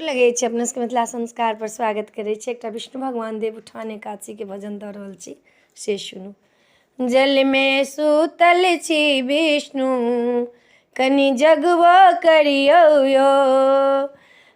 लगे छे अपने सबके मिथिला संस्कार पर स्वागत करे छे। एकटा विष्णु भगवान देव उठान एकादशी के भजन द रहल छी, से सुनू। जल में सुतल छी विष्णु, कनि जगबो करियो यो।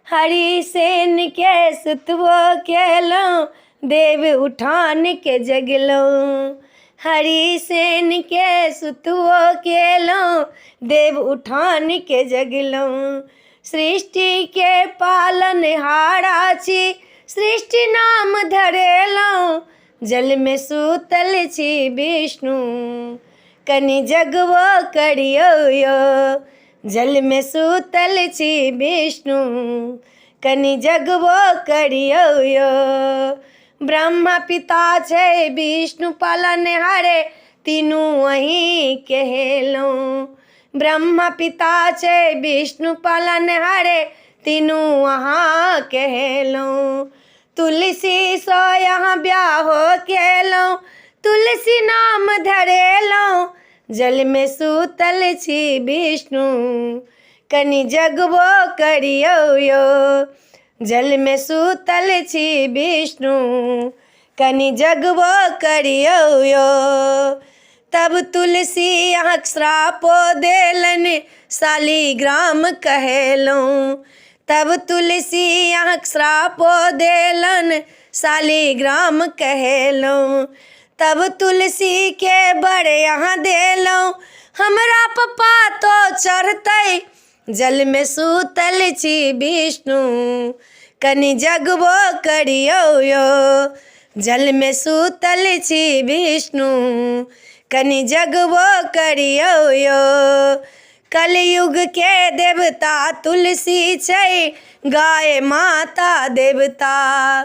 हरि सेन के सुतबो केलौं, देव उठान के जगलौं। हरि सेन के सुतबो केलौं, देव उठान के जगलौं। सृष्टि के पालन हारा छी, सृष्टि नाम धरेलौं। जल में सुतल छी विष्णु, कनि जगबो करियो यो। जल में सुतल छी विष्णु, कनि जगबो करियो यो। ब्रह्मा पिता छै विष्णु पालनहारे, तीनू अहीं कहेलौं। ब्रह्मा पिता छै विष्णु पालनहारे, तीनू अहाँ कहेलौं। तुलसी सो यहाँ ब्याहो केलौं, तुलसी नाम धरेलौं। जल में सुतल छी विष्णु, कनि जगबो करियो यो। जल में सुतल छी विष्णु, कनि जगबो करियो यो। तब तुलसी यहाँ श्रापो देलन, शालिग्राम कहेलौं। तब तुलसी यहाँ श्रापो देलन, शालिग्राम कहेलौं। तब तुलसी के बर यहाँ देलौं, हमरा पप्पा तो चढ़तै। जल में सुतल छी विष्णु, कनि जगबो करियो यो। जल में सुतल छी विष्णु, कनि जगबो करियो यो। कलयुग के देवता तुलसी छै, गाय माता देवता।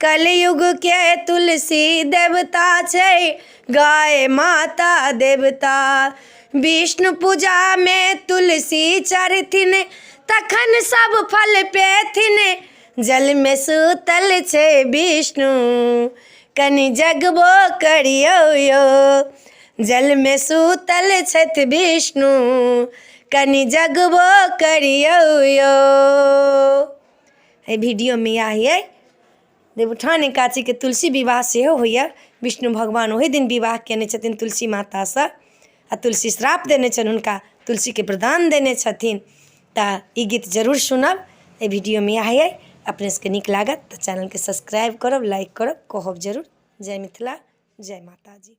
कलयुग के तुलसी देवता छै, गाय माता देवता। विष्णु पूजा में तुलसी चढ़थिन, तखन सब फल पेथिन। जल में सुतल छै विष्णु, कनि जगबो करियो यो। जल में सुतल छथि विष्णु, कनि जगबो करियो यो। एहि वीडियो में यह है देवउठान एकादशी के तुलसी विवाह सेहो होइए। विष्णु भगवान ओहि दिन विवाह केने छथिन तुलसी माता से, आ तुलसी श्राप देने छन हुनका, तुलसी के वरदान देने छथिन। तऽ ई गीत जरूर सुनब। एहि वीडियो में यह है। अपने सबके नीक लागत तऽ चैनल के सब्सक्राइब करब, लाइक करब, कहब जरूर। जय मिथिला, जय माता जी।